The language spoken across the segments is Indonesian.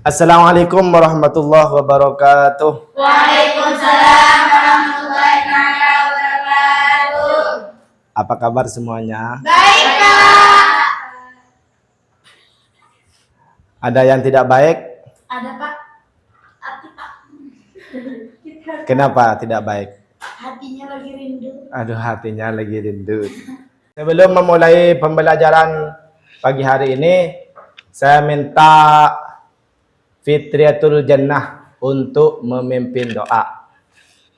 Assalamualaikum warahmatullahi wabarakatuh. Waalaikumsalam warahmatullahi wabarakatuh. Apa kabar semuanya? Baik, Pak. Ada yang tidak baik? Ada, Pak. Hati, Pak. Kenapa tidak baik? Hatinya lagi rindu. Aduh, hatinya lagi rindu. Sebelum memulai pembelajaran pagi hari ini, saya minta Fitriyatul Jannah untuk memimpin doa.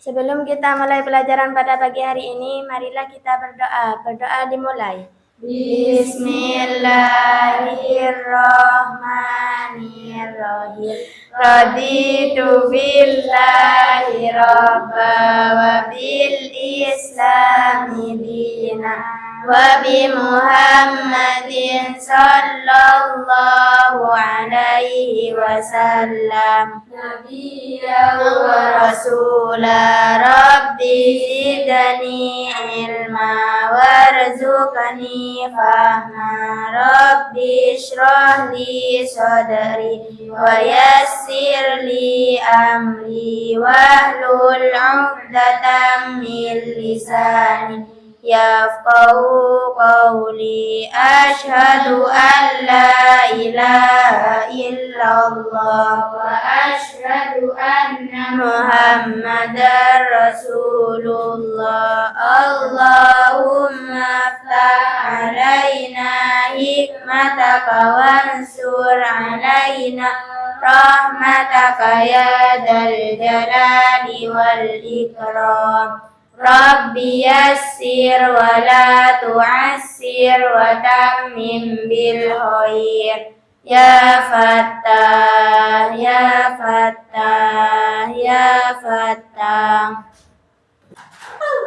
Sebelum kita mulai pelajaran pada pagi hari ini, marilah kita berdoa. Berdoa dimulai. Bismillahirrahmanirrahim. Raditu billahi rabba wa bil islami dina wa bi Muhammadin sallallahu alaihi wasallam nabiyyan wa rasula. Rabbi zidni ilma warzuqni fahma. Rabbi shrah li sadri wa yassir li amri wahlul 'uqdatam min lisani yafqahu qawli. Asyhadu an la ilaha illallah wa asyhadu anna Muhammadar Rasulullah. Allahumma aftah alaina hikmataka wansur alaina rahmataka ya dal jalali wal ikram. Rabbi yassir wa la tu'assir wa tammim bil khair. Ya Fattah, Ya Fattah, Ya Fattah.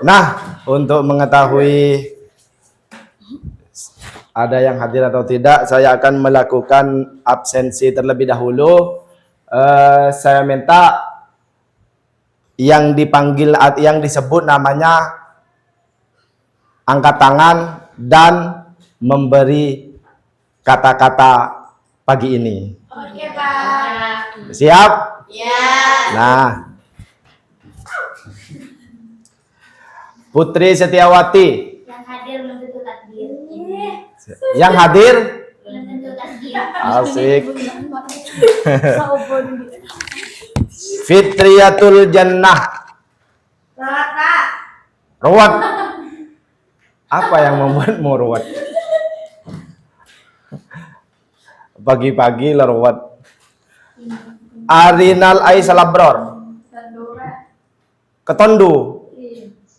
Nah, untuk mengetahui ada yang hadir atau tidak, saya akan melakukan absensi terlebih dahulu. Saya minta yang dipanggil, yang disebut namanya angkat tangan dan memberi kata-kata pagi ini. Oke, Pak. Siap? Ya. Nah, Putri Setiawati Yang hadir belum tentu takdir. yang hadir, Belum tentu takdir. asik. Fitriyatul Jannah. Pak. Ruwat. Apa yang membuatmu ruwat? Pagi-pagi lah ruwat. Arinal ai salabror. Ketondu.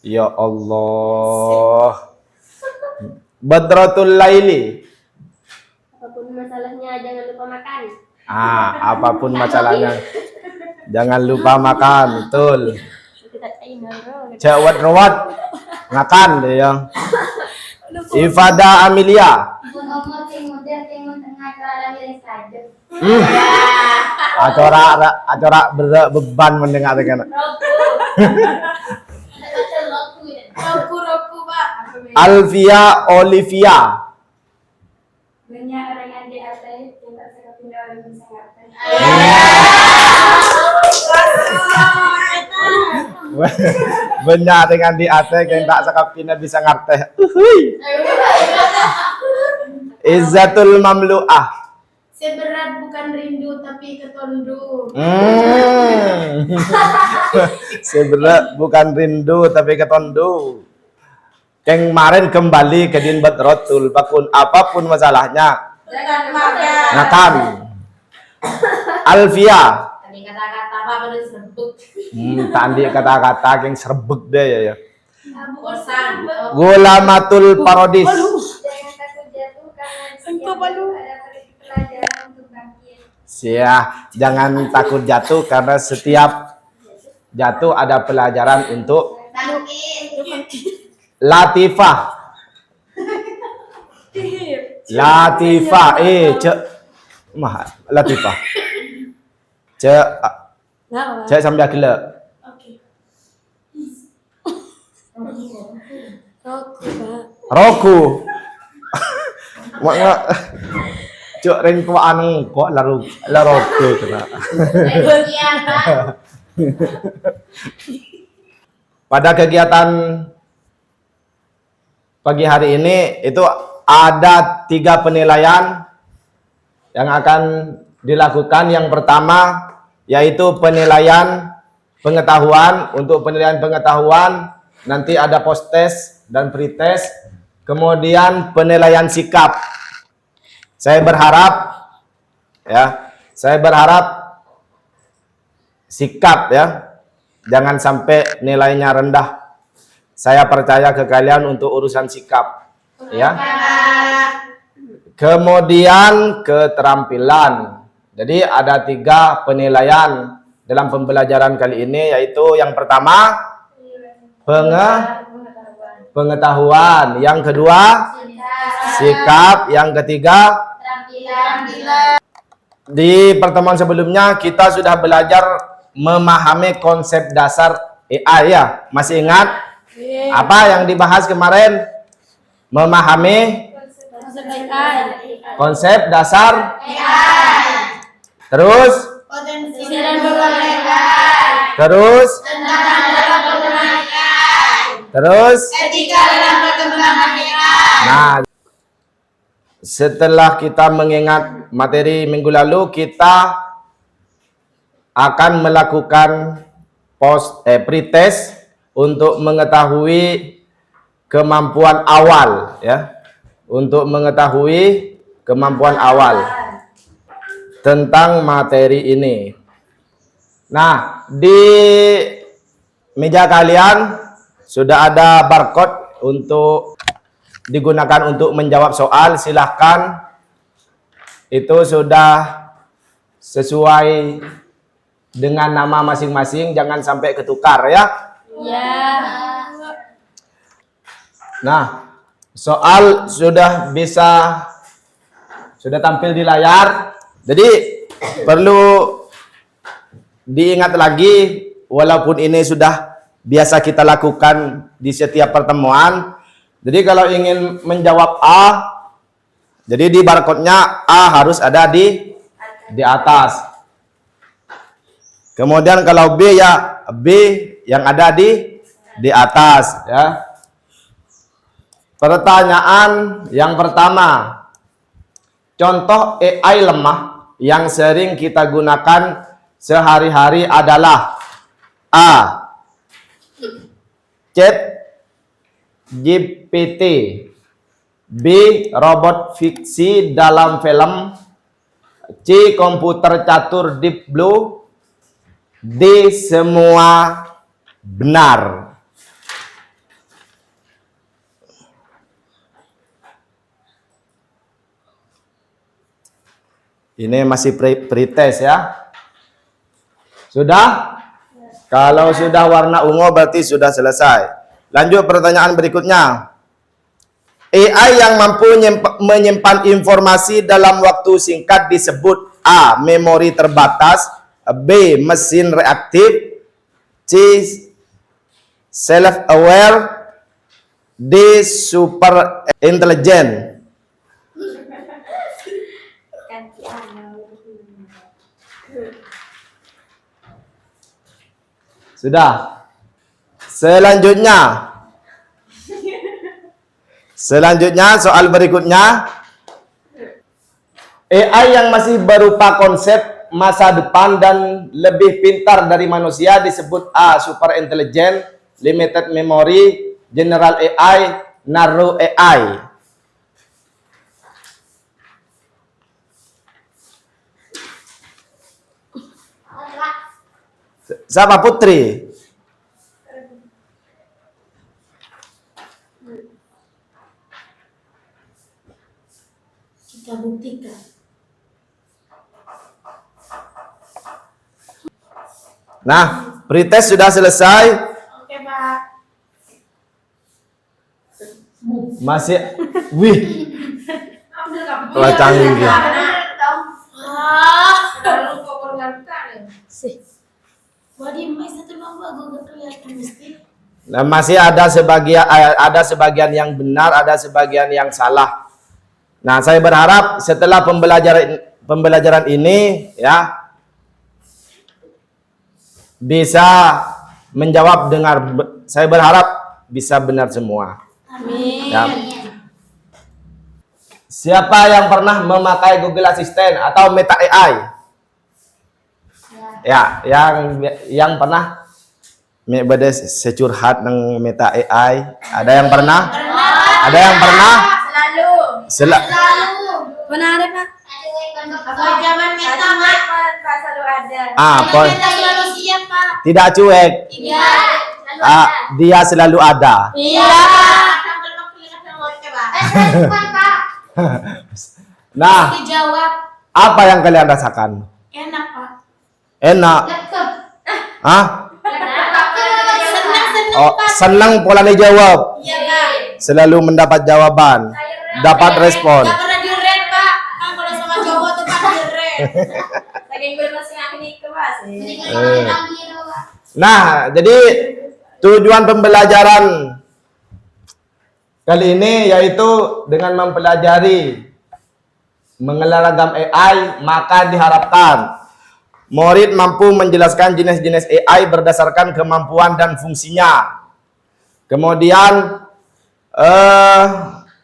Ya Allah. Badratul laili. Apapun masalahnya jangan lupa makan. Apapun masalahnya, jangan lupa makan. Betul. Cewat ruwat. Makan deh yang. Ifada Amelia. Acora beban mendengarkan. Roku, Pak. Alvia Olivia. Banyak orang yang di atas yang tak suka pindah orang bisa ngerti. Banyak dengan di atas yang tak sekapina bisa ngerti. Izzatul Mamlu'ah. Seberat bukan rindu tapi ketondu. Seberat bukan rindu tapi ketondu. Yang kemarin kembali ke din Badrotul, apapun masalahnya, Jangan makan. makan. Alvia. Tadi kata-kata apa baru serbuk. Tadi kata-kata yang serbuk deh ya. Bosan. Gulamatul Parodis. Jangan takut jatuh karena setiap jatuh ada pelajaran untuk bangkit. Jangan takut jatuh karena setiap jatuh ada pelajaran untuk Bangkit. Latifah. Latifah. Latifah. Cek sambil gila. Oke. Roku, Pak. Roku. Cuk ring tuaan kok laroke kena. Bagian Pak. Pada kegiatan pagi hari ini itu ada 3 penilaian yang akan dilakukan. Yang pertama yaitu penilaian pengetahuan. Untuk penilaian pengetahuan nanti ada post test dan pretest. Kemudian penilaian sikap. Saya berharap sikap ya, jangan sampai nilainya rendah. Saya percaya ke kalian untuk urusan sikap ya. Kemudian keterampilan. Jadi ada 3 penilaian dalam pembelajaran kali ini, yaitu yang pertama pengetahuan, yang kedua sikap, yang ketiga di pertemuan sebelumnya kita sudah belajar memahami konsep dasar AI ya. Masih ingat apa yang dibahas kemarin? Memahami konsep dasar AI. Terus Potensi dan peluang AI. terus terus Etika dalam perkembangan AI. nah, setelah kita mengingat materi minggu lalu, kita akan melakukan pretest untuk mengetahui kemampuan awal ya. Untuk mengetahui kemampuan awal tentang materi ini. Nah, di meja kalian sudah ada barcode untuk digunakan untuk menjawab soal. Silahkan, itu sudah sesuai dengan nama masing-masing, jangan sampai ketukar ya. Nah, soal sudah tampil di layar. Jadi perlu diingat lagi, walaupun ini sudah biasa kita lakukan di setiap pertemuan. Jadi kalau ingin menjawab A, jadi di barcode-nya A harus ada di atas. Kemudian kalau B ya B yang ada di atas ya. Pertanyaan yang pertama. Contoh AI lemah yang sering kita gunakan sehari-hari adalah A. Chat GPT, B. Robot fiksi dalam film, C. Komputer catur Deep Blue, D. Semua benar. Ini masih pretest ya. Sudah? Kalau sudah warna ungu berarti sudah selesai. Lanjut pertanyaan berikutnya. AI yang mampu menyimpan informasi dalam waktu singkat disebut A. Memori terbatas, B. Mesin reaktif, C. Self-aware, D. Super intelligent. Sudah. Selanjutnya soal berikutnya. AI yang masih berupa konsep masa depan dan lebih pintar dari manusia disebut A. Super intelligent, limited memory, general AI, narrow AI. Siapa Putri? Kita buktikan. Nah, pretest sudah selesai. Oke, Pak. Masih, wih, wah canggih. Nah, masih ada sebagian yang benar, ada sebagian yang salah. Nah, saya berharap setelah pembelajaran ini ya bisa menjawab saya berharap bisa benar semua. Amin. Ya. Siapa yang pernah memakai Google Assistant atau Meta AI? Ya, yang pernah beda securhat nang Meta AI. Ada yang pernah? Ada yang pernah? Selalu. Pernah ada Pak? Apa zaman meta, Mak? Pak selalu ada. Meta selalu siap, Pak. Tidak cuek. Iya. Dia selalu ada. Iya. Nah, Dijawab. apa yang kalian rasakan? Enak, Pak. Enak. Hah? Senang-senang, Oh, Pak. senang pola dijawab. Iya, Pak. Selalu mendapat jawaban, dapat respon. Gak pernah di-rate, Pak. Kan kalau sama cowok tuh Pak di-rate. Saking bermasing ini ke Mas. Nah, jadi tujuan pembelajaran kali ini yaitu dengan mempelajari mengenal ragam AI, maka diharapkan murid mampu menjelaskan jenis-jenis AI berdasarkan kemampuan dan fungsinya. Kemudian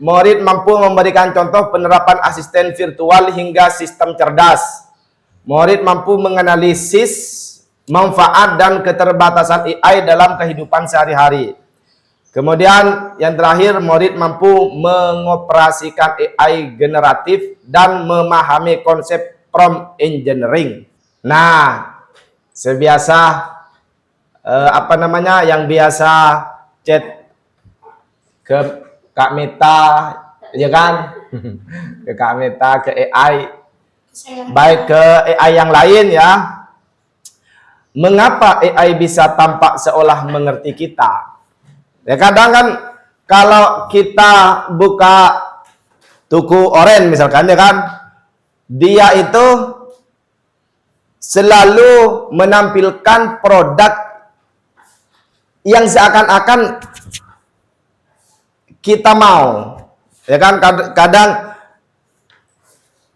murid mampu memberikan contoh penerapan asisten virtual hingga sistem cerdas. Murid mampu menganalisis manfaat dan keterbatasan AI dalam kehidupan sehari-hari. Kemudian yang terakhir, murid mampu mengoperasikan AI generatif dan memahami konsep prompt engineering. Nah, sebiasa yang biasa chat ke Kak Meta, ya kan? Ke Kak Meta, ke AI, baik ke AI yang lain ya. Mengapa AI bisa tampak seolah mengerti kita? Ya kadang kan kalau kita buka tuku oren misalkan ya kan, dia itu selalu menampilkan produk yang seakan-akan kita mau, ya kan? Kadang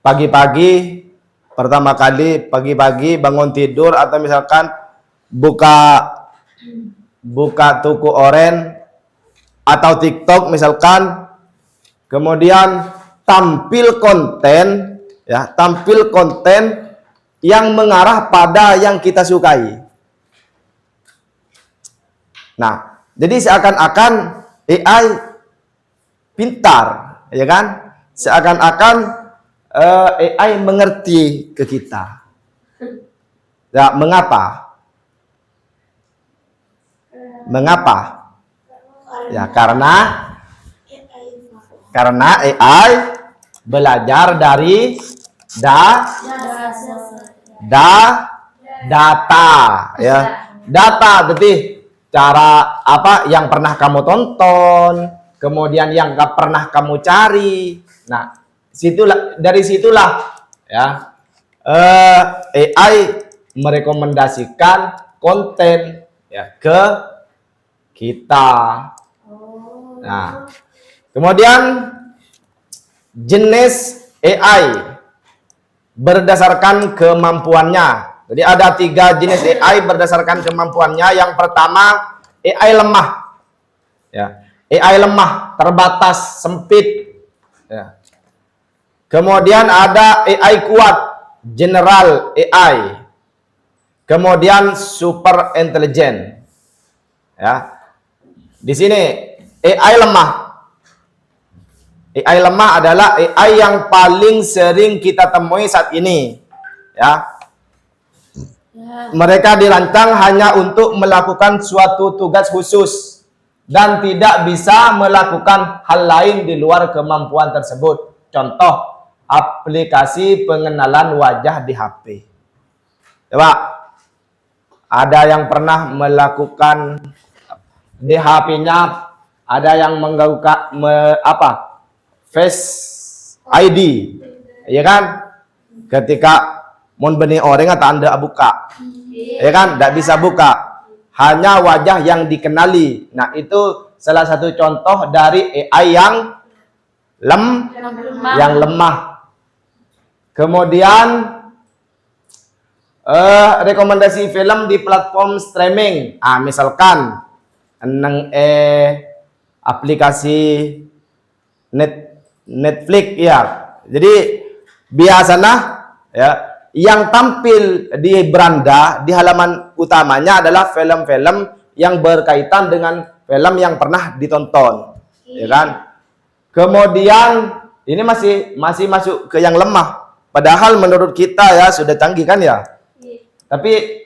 pagi-pagi, pertama kali pagi-pagi bangun tidur atau misalkan buka tuku oren atau TikTok misalkan, kemudian tampil konten yang mengarah pada yang kita sukai. Nah, jadi seakan-akan AI pintar, ya kan? Seakan-akan AI mengerti ke kita. Ya, mengapa? Mengapa? Ya, karena AI belajar dari data, ya. Data, berarti cara apa yang pernah kamu tonton, kemudian yang gak pernah kamu cari. Nah, dari situlah ya AI merekomendasikan konten ya ke kita. Nah, kemudian jenis AI berdasarkan kemampuannya. Jadi ada 3 jenis AI berdasarkan kemampuannya. Yang pertama, AI lemah. Ya, AI lemah, terbatas, sempit. Ya. Kemudian ada AI kuat, general AI. Kemudian super intelligent. Ya. Di sini AI lemah. AI lemah adalah AI yang paling sering kita temui saat ini. Ya. Mereka dirancang hanya untuk melakukan suatu tugas khusus dan tidak bisa melakukan hal lain di luar kemampuan tersebut. Contoh, aplikasi pengenalan wajah di HP. Coba, ada yang pernah melakukan di HP-nya, ada yang menggunakan Face ID, ya kan? Ketika mau benih orang atau Anda buka, ya kan? Tidak bisa buka, hanya wajah yang dikenali. Nah, itu salah satu contoh dari AI yang yang lemah. Kemudian rekomendasi film di platform streaming. Misalkan nang aplikasi Netflix ya. Jadi biasanya ya yang tampil di beranda di halaman utamanya adalah film-film yang berkaitan dengan film yang pernah ditonton, ya kan? Kemudian ini masih masuk ke yang lemah. Padahal menurut kita ya sudah canggih kan ya. Tapi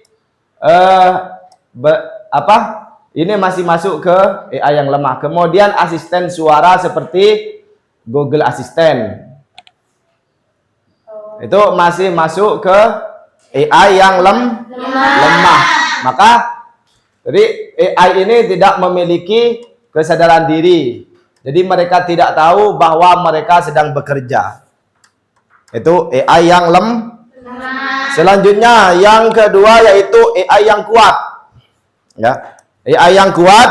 ini masih masuk ke AI yang lemah. Kemudian asisten suara seperti Google Assistant. Itu masih masuk ke AI yang lemah. Maka jadi AI ini tidak memiliki kesadaran diri. Jadi mereka tidak tahu bahwa mereka sedang bekerja. Itu AI yang lemah. Selanjutnya yang kedua yaitu AI yang kuat. Ya. AI yang kuat,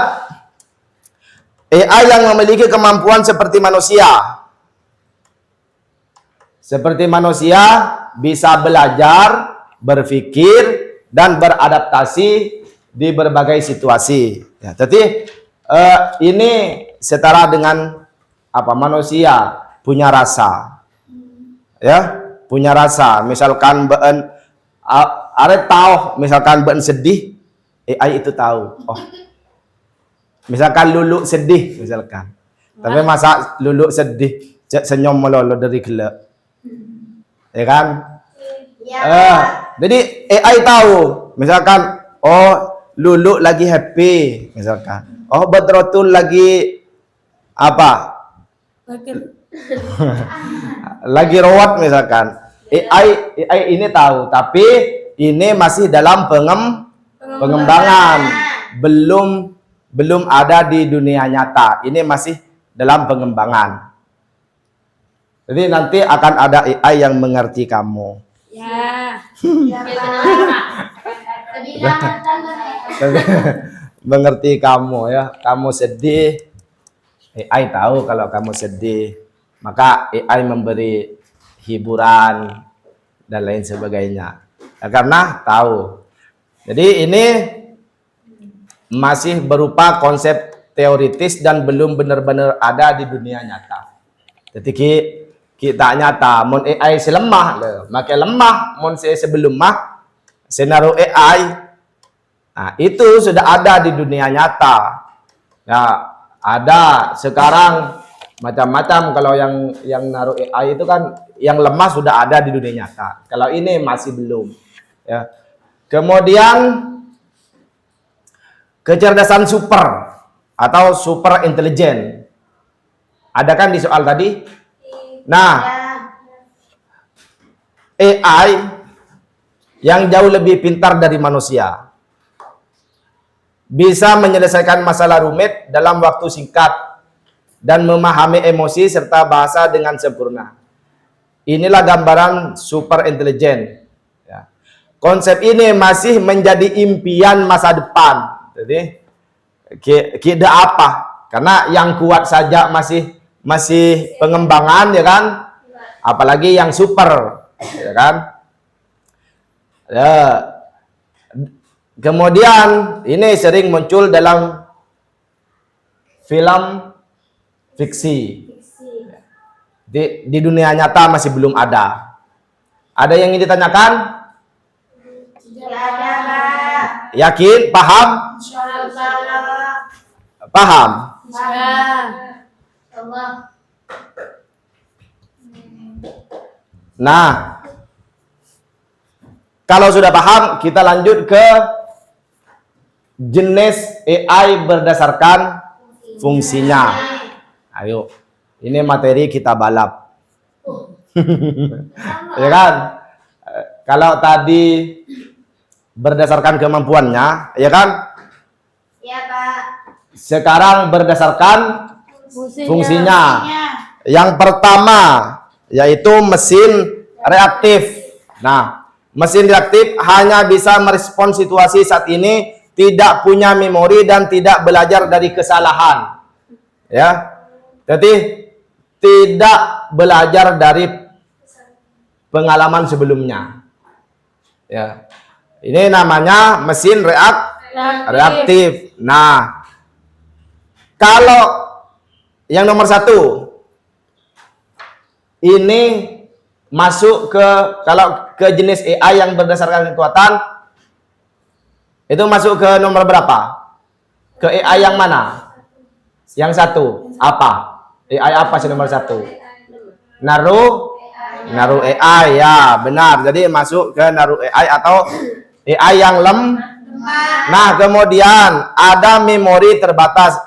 AI yang memiliki kemampuan seperti manusia. Seperti manusia bisa belajar, berpikir dan beradaptasi di berbagai situasi. Ya, jadi ini setara dengan manusia punya rasa. Ya, punya rasa. Misalkan misalkan sedih, AI itu tahu. Oh, misalkan Lulu sedih, misalkan. Tapi masa Lulu sedih, senyum melolo dari gelap, ya kan? Jadi AI tahu. Misalkan, oh Lulu lagi happy, misalkan. Oh Badrotul lagi lagi rawat, misalkan. AI ini tahu, tapi ini masih dalam pengembangan, belum ada di dunia nyata. Ini masih dalam pengembangan. Jadi nanti akan ada AI yang mengerti kamu. Ya. Mengerti kamu ya. Kamu sedih, AI tahu kalau kamu sedih. Maka AI memberi hiburan dan lain sebagainya. Ya, karena tahu. Jadi ini masih berupa konsep teoritis dan belum benar-benar ada di dunia nyata. Jadi kita nyata, mon AI selemah, makai lemah, mon sebelum mah, senaruh AI. Nah, itu sudah ada di dunia nyata. Ya, ada sekarang macam-macam. Kalau yang naruh AI itu kan yang lemah sudah ada di dunia nyata. Kalau ini masih belum. Ya. Kemudian kecerdasan super atau super intelijen. Ada kan di soal tadi? Nah, AI yang jauh lebih pintar dari manusia. Bisa menyelesaikan masalah rumit dalam waktu singkat dan memahami emosi serta bahasa dengan sempurna. Inilah gambaran super intelijen. Ya. Konsep ini masih menjadi impian masa depan. Jadi kita apa? Karena yang kuat saja masih pengembangan, ya kan? Apalagi yang super, ya kan? Ya. Kemudian ini sering muncul dalam film fiksi. Di dunia nyata masih belum ada. Ada yang ingin ditanyakan? Yakin? Paham? Paham? Nah, kalau sudah paham, kita lanjut ke jenis AI berdasarkan fungsinya. Ayo, ini materi kita balap. Ya kan? Kalau tadi berdasarkan kemampuannya, ya kan? Ya, Pak. Sekarang berdasarkan fungsinya. Yang pertama yaitu mesin reaktif. Nah, mesin reaktif hanya bisa merespons situasi saat ini, tidak punya memori dan tidak belajar dari kesalahan. Ya. Jadi tidak belajar dari pengalaman sebelumnya. Ya. Ini namanya mesin reaktif. Nah, kalau yang nomor 1 ini masuk ke, kalau ke jenis AI yang berdasarkan kekuatan, itu masuk ke nomor berapa? Ke AI yang mana? Yang 1 apa? AI apa sih nomor 1? Naru AI, ya benar. Jadi masuk ke Naru AI atau AI yang Nah, kemudian ada memori terbatas.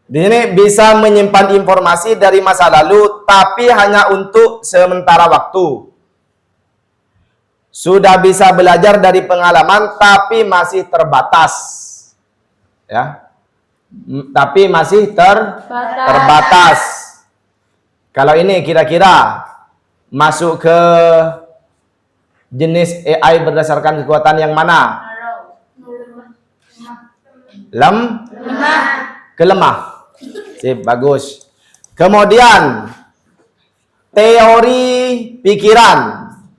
Di sini bisa menyimpan informasi dari masa lalu, tapi hanya untuk sementara waktu. Sudah bisa belajar dari pengalaman, tapi masih terbatas. Ya, tapi masih terbatas. Kalau ini kira-kira masuk ke jenis AI berdasarkan kekuatan yang mana? Kelemah. Sip, bagus. Kemudian teori pikiran,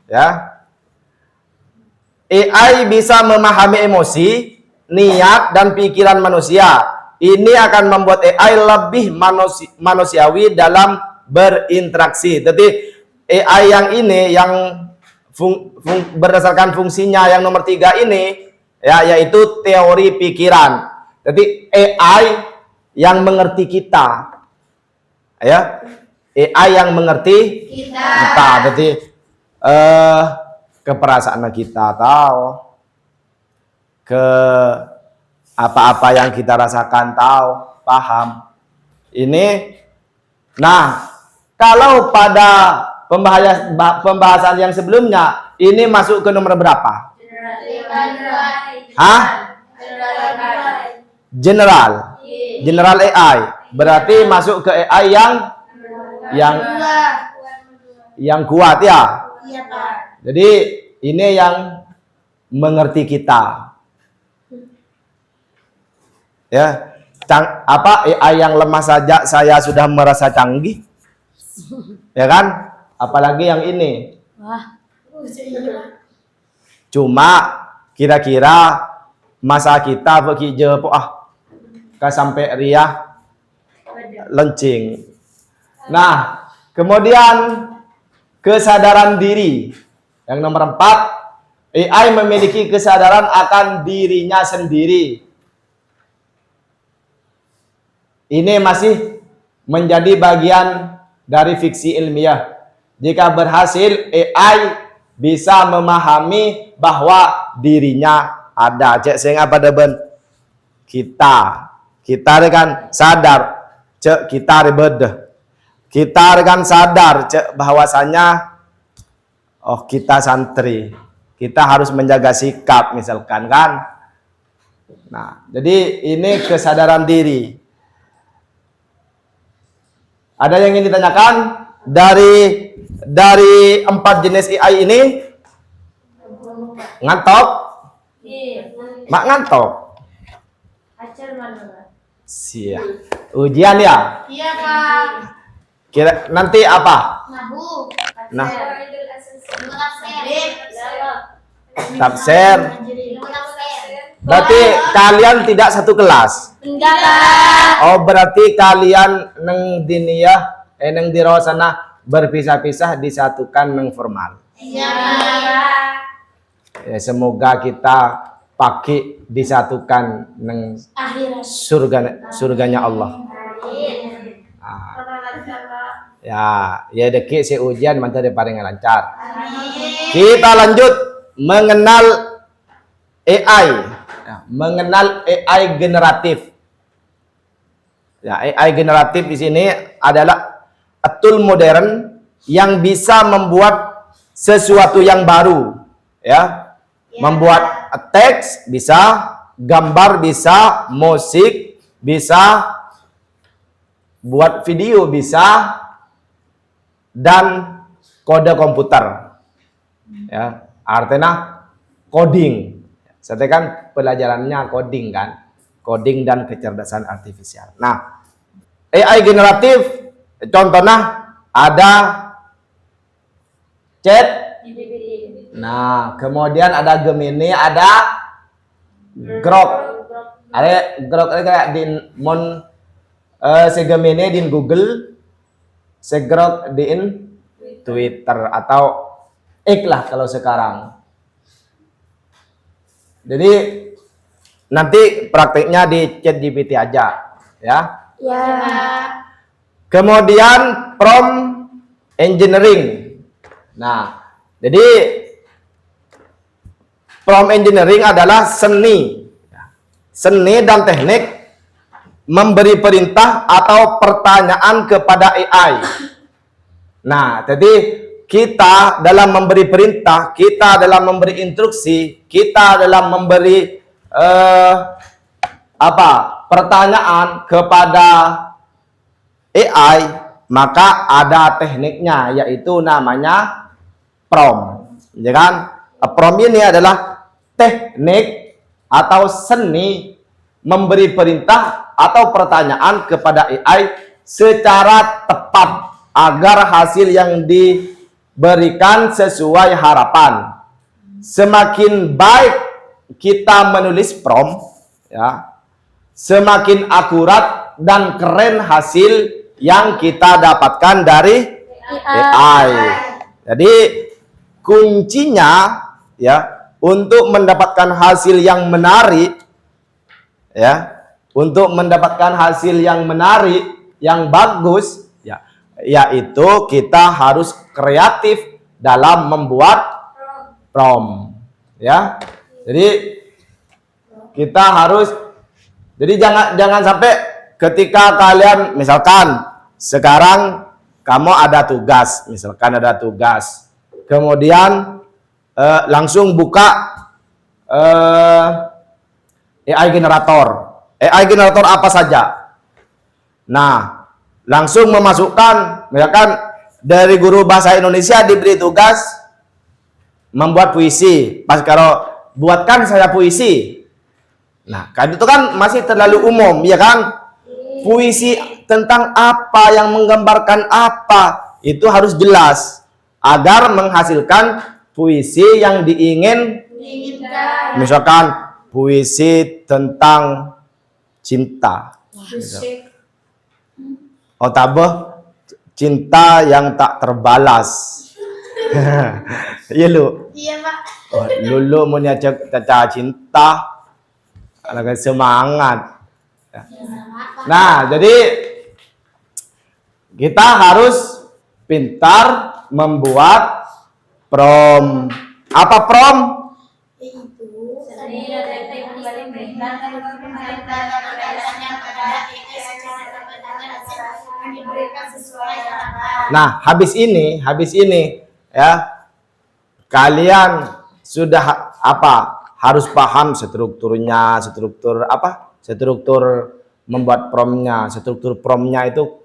ya. AI bisa memahami emosi, niat dan pikiran manusia. Ini akan membuat AI lebih manusiawi dalam berinteraksi. Jadi AI yang ini yang berdasarkan fungsinya yang nomor 3 ini, ya, yaitu teori pikiran. Jadi AI yang mengerti kita, ya, AI yang mengerti kita. Jadi ke perasaan kita tahu, ke apa-apa yang kita rasakan tahu, paham. Ini, nah, kalau pada pembahasan yang sebelumnya ini masuk ke nomor berapa? General AI. Berarti masuk ke AI yang kuat, ya. Iya, Pak. Jadi ini yang mengerti kita. Ya, apa AI yang lemah saja saya sudah merasa canggih. Ya kan? Apalagi yang ini. Cuma kira-kira masa kita bekerja sampai riah lencing. Nah, kemudian kesadaran diri. Yang nomor 4, AI memiliki kesadaran akan dirinya sendiri. Ini masih menjadi bagian dari fiksi ilmiah. Jika berhasil, AI bisa memahami bahwa dirinya ada. Cek sehingga pada kita kan sadar, cek kita ribet. Kita kan sadar, cek bahwasanya kita santri, kita harus menjaga sikap misalkan kan. Nah, jadi ini kesadaran diri. Ada yang ingin ditanyakan dari 4 jenis AI ini? Ngantok? Mak ngantok? Siap. Ujian ya? Iya, Pak. Kira nanti apa? Nah, tafsir. Berarti kalian tidak satu kelas? Enggak, Pak. Oh, berarti kalian neng diniyah, neng dirosana berpisah-pisah, disatukan neng formal. Iya. Ya, semoga kita pakai disatukan neng surganya Allah. Ya deki si ujian mantap de paling lancar. Kita lanjut mengenal AI. Mengenal AI generatif. Ya, AI generatif di sini adalah tool modern yang bisa membuat sesuatu yang baru, ya. Membuat teks bisa, gambar bisa, musik bisa, buat video bisa, dan kode komputer. Ya, artinya coding. Saya kan pelajarannya coding kan, coding dan kecerdasan artifisial. Nah, AI generatif, contohnya ada chat. Nah, kemudian ada Gemini, ada Grok. Ada Grok ini kayak di si Gemini di Google, si Grok di Twitter atau X lah kalau sekarang. Jadi nanti prakteknya di ChatGPT aja, ya. Ya. Kemudian prompt engineering. Nah, jadi prompt engineering adalah seni dan teknik memberi perintah atau pertanyaan kepada AI. Nah, jadi kita dalam memberi perintah, kita dalam memberi instruksi, kita dalam memberi pertanyaan kepada AI, maka ada tekniknya, yaitu namanya prompt. Ya kan? Prompt ini adalah teknik atau seni memberi perintah atau pertanyaan kepada AI secara tepat agar hasil yang diberikan sesuai harapan. Semakin baik kita menulis prompt, ya, semakin akurat dan keren hasil yang kita dapatkan dari AI. Jadi kuncinya, ya, untuk mendapatkan hasil yang menarik, ya, untuk mendapatkan hasil yang menarik, yang bagus, ya, yaitu kita harus kreatif dalam membuat prompt, ya. Jadi kita harus, jadi jangan sampai ketika kalian misalkan sekarang kamu ada tugas, kemudian langsung buka AI generator apa saja. Nah, langsung memasukkan, misalkan dari guru bahasa Indonesia diberi tugas membuat puisi. Pas kalau buatkan saya puisi. Nah, kan itu kan masih terlalu umum, ya kan? Puisi tentang apa, yang menggambarkan apa, itu harus jelas agar menghasilkan puisi yang diinginkan. Misalkan puisi tentang cinta. Oh, tabah cinta yang tak terbalas. Iya lu. Iya, Pak. Oh, lulu mau caca cinta, agak semangat. Nah, jadi kita harus pintar membuat prompt. Apa prompt? Nah, habis ini ya, kalian sudah harus paham strukturnya, struktur membuat promptnya, struktur promptnya itu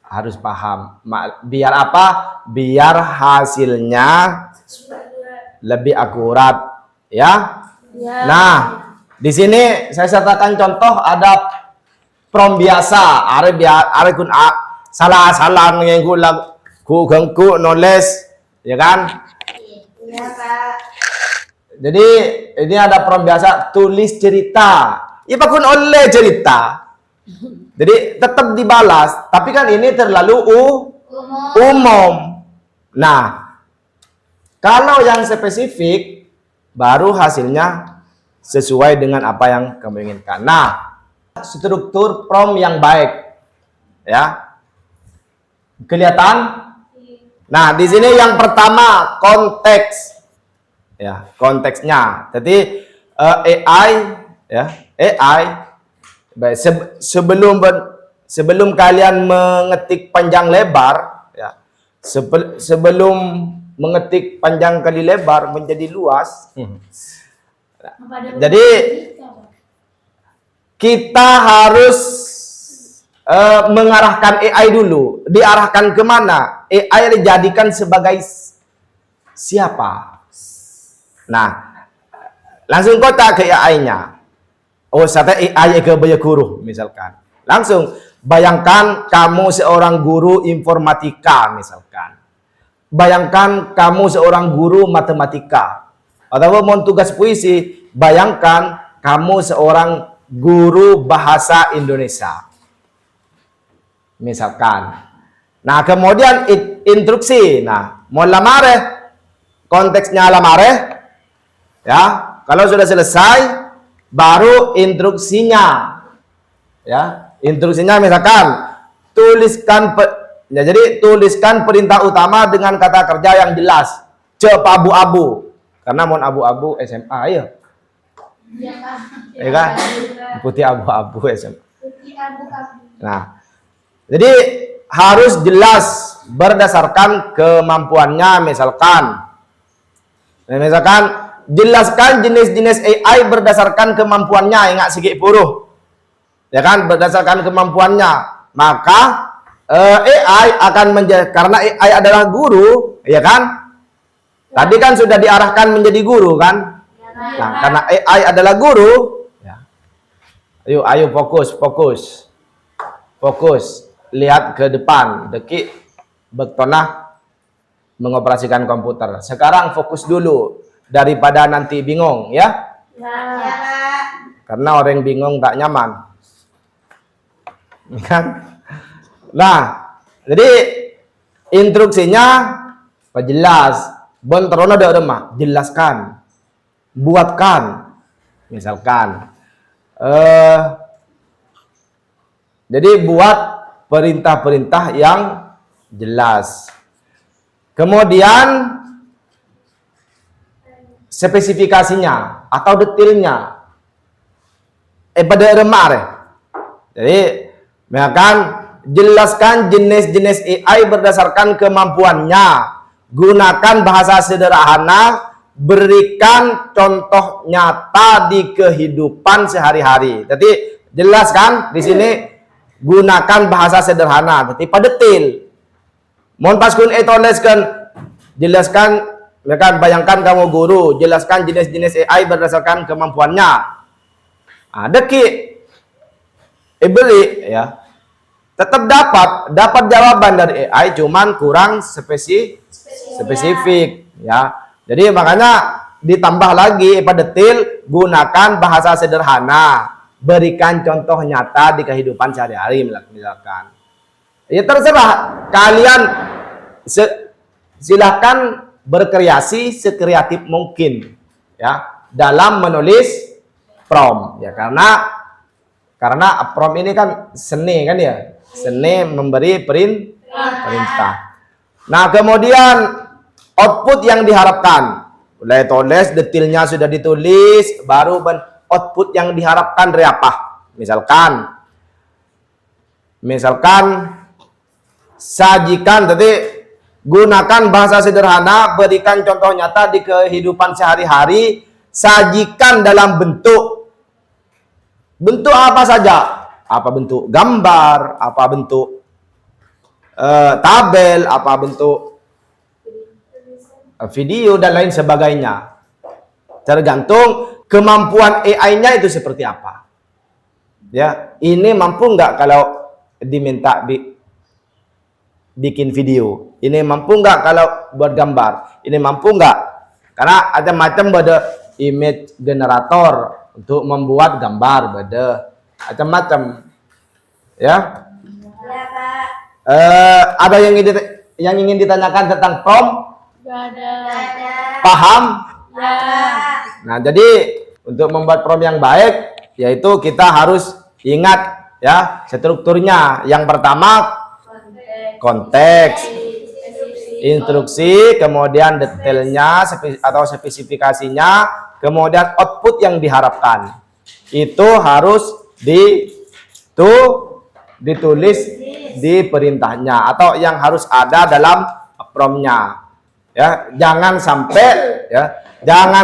harus paham. Biar apa? Biar hasilnya lebih akurat, ya. Nah, di sini saya sertakan contoh ada prompt biasa. Are kun salah ngengku ku gengku nulis, ya kan? Iya, Pak. Jadi ini ada prompt biasa, tulis cerita. Ya pakun oleh cerita. Jadi tetap dibalas, tapi kan ini terlalu umum. Nah, kalau yang spesifik baru hasilnya sesuai dengan apa yang kamu inginkan. Nah, struktur prompt yang baik, ya. Kelihatan? Nah, di sini yang pertama konteks. Ya, konteksnya. Jadi AI baik, sebelum kalian mengetik panjang lebar, ya, sebelum mengetik panjang kali lebar menjadi luas. Jadi kita harus mengarahkan AI dulu. Diarahkan kemana? AI dijadikan sebagai siapa? Nah, langsung kotak ke AI-nya. Oh, saya AI ke Bayakuru misalkan. Langsung bayangkan kamu seorang guru informatika misalkan. Bayangkan kamu seorang guru matematika. Atau mau tugas puisi, bayangkan kamu seorang guru bahasa Indonesia. Misalkan. Nah, kemudian instruksi. Nah, mau lamar konteksnya lamar ya. Kalau sudah selesai baru instruksinya. Ya, instruksinya misalkan tuliskan jadi tuliskan perintah utama dengan kata kerja yang jelas. Cep abu-abu. Karena mau abu-abu SMA ya. Ya, Pak. Ya kan? Putih abu-abu SMA. Putih abu-abu. Nah, jadi harus jelas berdasarkan kemampuannya misalkan. Jelaskan jenis-jenis AI berdasarkan kemampuannya, ingat sikit puruh. Ya kan, berdasarkan kemampuannya. Maka AI akan menjadi, karena AI adalah guru, ya kan? Tadi kan sudah diarahkan menjadi guru kan? Nah, karena AI adalah guru, ya. Ayo fokus. Lihat ke depan, dekik bertonah mengoperasikan komputer. Sekarang fokus dulu daripada nanti bingung, ya. Ya. Karena orang bingung tak nyaman. Kan? Nah, jadi instruksinya jelas. Bentrono ada remah, jelaskan, buatkan, misalkan. Jadi buat perintah-perintah yang jelas. Kemudian spesifikasinya atau detailnya. Pada remah. Jadi, misalkan jelaskan jenis-jenis AI berdasarkan kemampuannya. Gunakan bahasa sederhana, berikan contoh nyata di kehidupan sehari-hari. Jadi jelaskan di sini gunakan bahasa sederhana, tapi pada detail. Mohon paskun tuliskan, jelaskan, misalkan bayangkan kamu guru, jelaskan jenis-jenis AI berdasarkan kemampuannya. Deki beli ya. Tetap dapat jawaban dari AI, cuman kurang spesifik ya. Jadi makanya ditambah lagi pada detail, gunakan bahasa sederhana, berikan contoh nyata di kehidupan sehari-hari misalkan. Ya terserah kalian, silakan berkreasi sekreatif mungkin ya dalam menulis prompt ya, karena prompt ini kan seni kan ya. Seni memberi perintah. Nah, kemudian output yang diharapkan. Mulai tulis, detailnya sudah ditulis, baru output yang diharapkan dari apa? Misalkan sajikan, jadi gunakan bahasa sederhana, berikan contoh nyata di kehidupan sehari-hari, sajikan dalam bentuk apa saja. Apa bentuk gambar, apa bentuk tabel, apa bentuk video dan lain sebagainya. Tergantung kemampuan AI-nya itu seperti apa. Ya, ini mampu nggak kalau diminta bikin video? Ini mampu nggak kalau buat gambar? Ini mampu nggak? Karena ada macam pada image generator untuk membuat gambar, pada macam-macam. Ya. Ya, Pak. Ada yang ingin ditanyakan tentang prompt? Gak ada. Paham? Ya. Nah, jadi untuk membuat prompt yang baik, yaitu kita harus ingat ya strukturnya. Yang pertama konteks, instruksi, kemudian detailnya atau spesifikasinya, kemudian output yang diharapkan. Itu harus ditulis di perintahnya atau yang harus ada dalam prompt-nya. Ya, jangan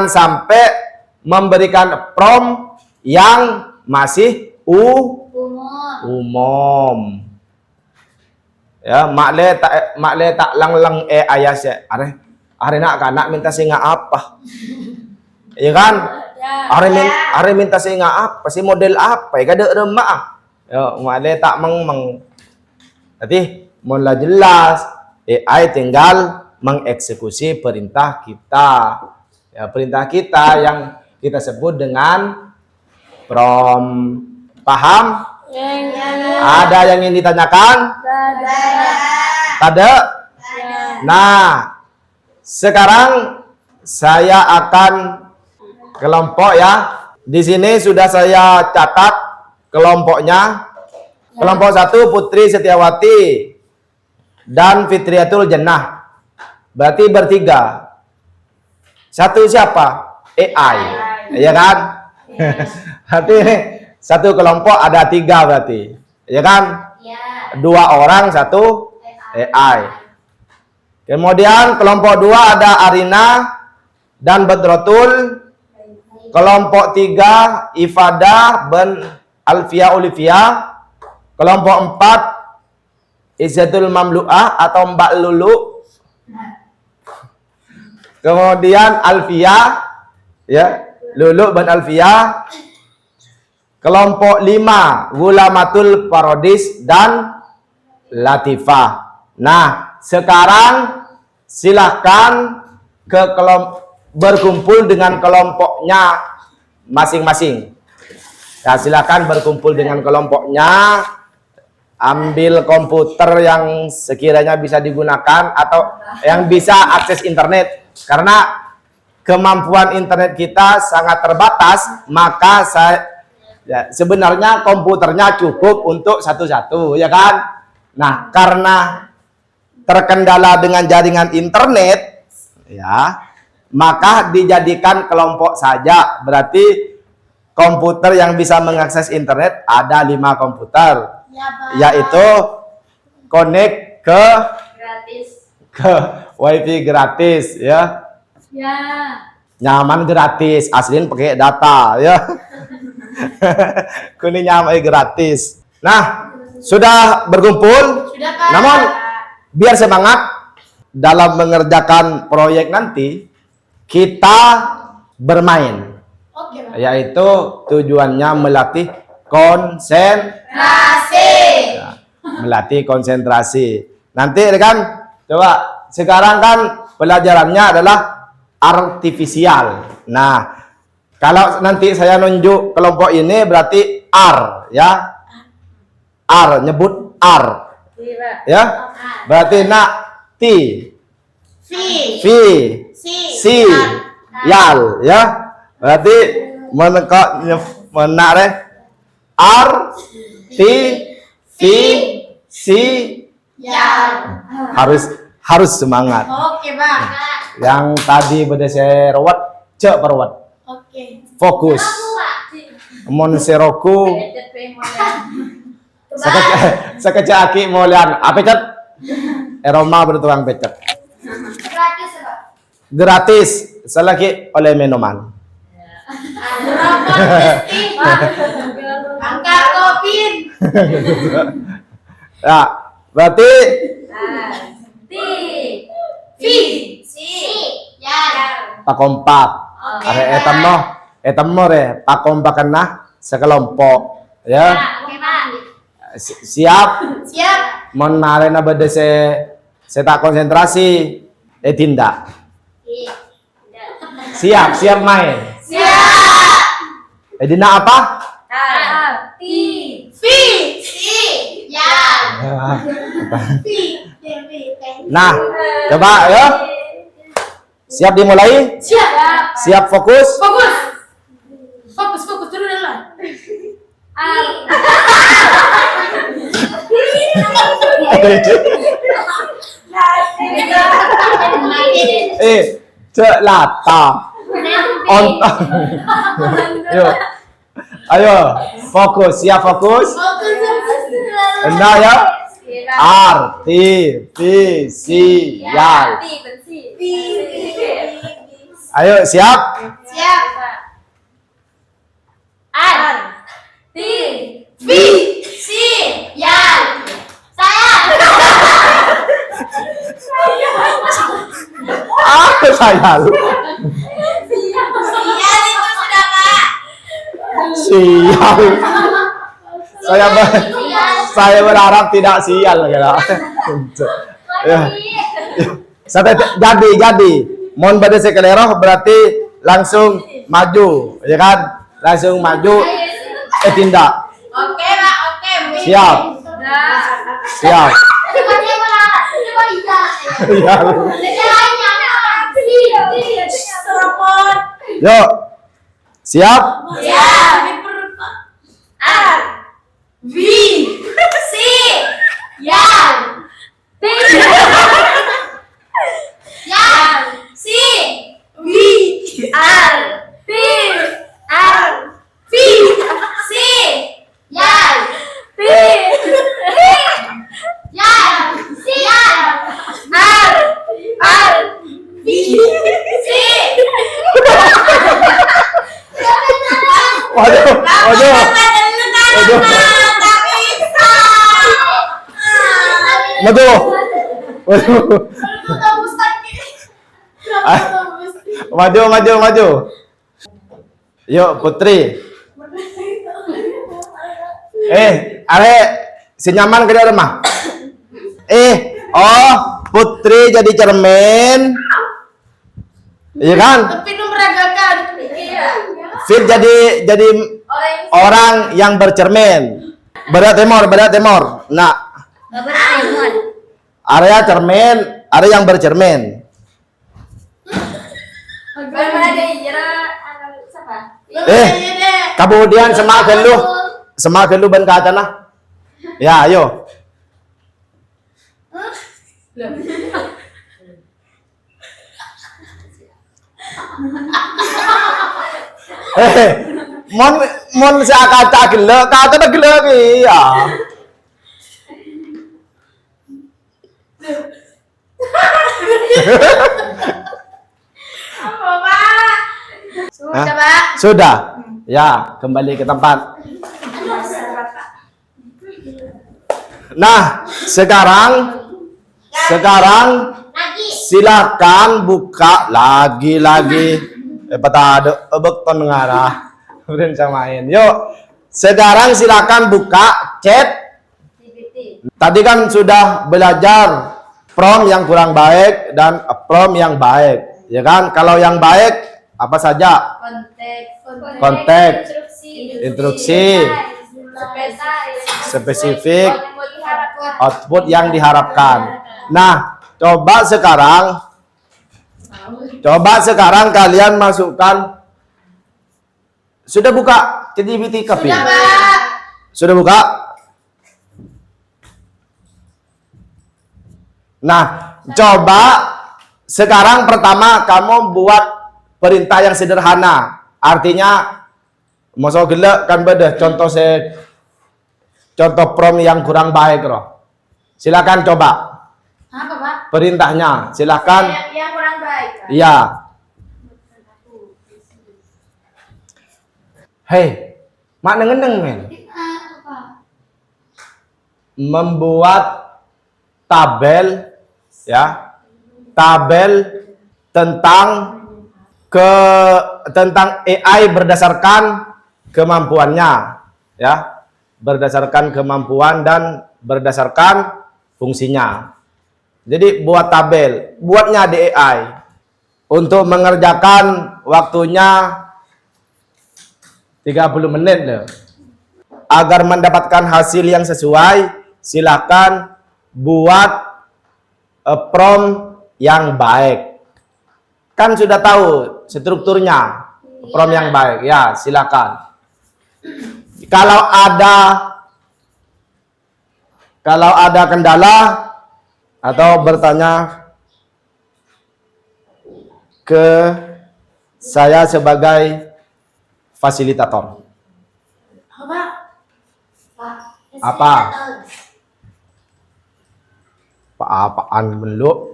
sampai memberikan prompt yang masih umum. Ya, makle tak lang ayah saya. Are nak minta singa apa? Iya kan? Are minta singa apa? Si model apa? Kada remah. Yo, muale tak meng. Berarti mulai jelas AI tinggal mengeksekusi perintah kita. Ya, perintah kita yang kita sebut dengan prompt. Paham? Ada yang ingin ditanyakan? Ada? Nah, sekarang saya akan kelompok ya. Di sini sudah saya catat kelompoknya. Kelompok 1 Putri Setiawati dan Fitriatul Jannah. Berarti bertiga. Satu siapa? AI. Ya kan? Berarti ini satu kelompok ada 3 berarti. Ya kan? 2 orang, 1 AI. Kemudian kelompok 2 ada Arina dan Badrotul. Kelompok 3 Ifadah ben Alfia Olivia. Kelompok 4 Izzatul Mamlu'ah atau Mbak Lulu. Kemudian Alfia, ya, Lulu ben Alfia. Kelompok 5 Gulamatul Parodis dan Latifah. Nah, sekarang silahkan ke berkumpul dengan kelompoknya masing-masing. Ya, silahkan berkumpul dengan kelompoknya. Ambil komputer yang sekiranya bisa digunakan atau yang bisa akses internet. Karena kemampuan internet kita sangat terbatas, maka sebenarnya komputernya cukup untuk satu-satu, ya kan? Nah, karena terkendala dengan jaringan internet, ya, maka dijadikan kelompok saja. Berarti komputer yang bisa mengakses internet ada 5 komputer. Yaitu connect ke wifi gratis, ya. Nyaman gratis, asliin pakai data, ya. Kuning nyaman gratis. Nah, sudah berkumpul. Sudah, Pak. Namun biar semangat dalam mengerjakan proyek nanti, kita bermain. Oke, Pak. Yaitu tujuannya melatih melatih konsentrasi. Nanti kan coba sekarang kan pelajarannya adalah artifisial. Nah, kalau nanti saya nunjuk kelompok ini berarti R, ya. R, nyebut R. Ya. Berarti nak T. V. C. Yal, ya. Berarti menak R, T, V, C, Yal. Harus semangat. Oke, Pak. Yang tadi berdasar rawat, cek perawat. Oke. Fokus. Mon seroku. Sekecil aki molian. Apa cat? Eroma bertuang pecet. Gratis, Pak. Gratis. Selagi oleh minuman. Angka Kopin. Ya, berarti V. C. Yal. pakompak. Are etam no re pakompakan nah sekelompok, ya. Oke, Pak. Siap. Siap. Mon narena bade se tak konsentrasi tindak. Siap main. Siap. Dina apa? V. C. Yal. V. Nah, coba ya. Siap dimulai? Siap. Siap fokus? Fokus dulu dulu. Celata. Yuk. Ayo, fokus. Siap fokus? Nah ya. R, T, V, C, Yal. Ayo, siap? Siap. V. C. Yal. Saya. Saya lu. Yal itu sudah, Pak. Sial. Saya berharap tidak sial kira. Ya. Jadi. Mohon pada sekeleroh berarti langsung maju, ya kan? Langsung maju. Tindak. Oke, Pak. Oke. Siap. Siap. Ya. Yuk. Siap? R V C yang P yang C V R P R V C yang P yang C yang R R V C. Waduh. Maju. Yuk Putri. Are senyaman ke dia mah. Putri jadi cermin. Iya kan? Tapi lu meragakan. Fit jadi orang yang bercermin. Berat temor. Nah, area cermin, area yang bercermin. Kemudian semakin lu ben ke atas nah. Ya, ayo. Mon seakan gila, kata gila ya. Sudah, Pak. Sudah. Ya, kembali ke tempat. Nah, sekarang silakan buka lagi. Ada ton ngarah. Udah samain. Yuk. Sekarang silakan buka chat. Tadi kan sudah belajar prom yang kurang baik dan prom yang baik. Ya kan? Kalau yang baik apa saja? Konteks, instruksi, spesifik, output yang diharapkan. Nah, coba sekarang kalian masukkan. Sudah buka ChatGPT Kapi? Sudah buka? Nah, coba sekarang pertama kamu buat perintah yang sederhana. Artinya masuk gelak kan beda contoh prom yang kurang baik loh. Silakan coba. Apa, Pak? Perintahnya, silakan. Yang kurang baik. Iya. Hei, mak ngendeng men. Membuat tabel tentang AI berdasarkan kemampuannya, ya, berdasarkan kemampuan dan berdasarkan fungsinya. Jadi buat tabel, buatnya di AI untuk mengerjakan waktunya 30 menit loh. Agar mendapatkan hasil yang sesuai, silakan buat prompt yang baik. Kan sudah tahu strukturnya prompt yang baik. Ya, silakan. Kalau ada kendala atau bertanya ke saya sebagai fasilitator. Apa? Apaan belum?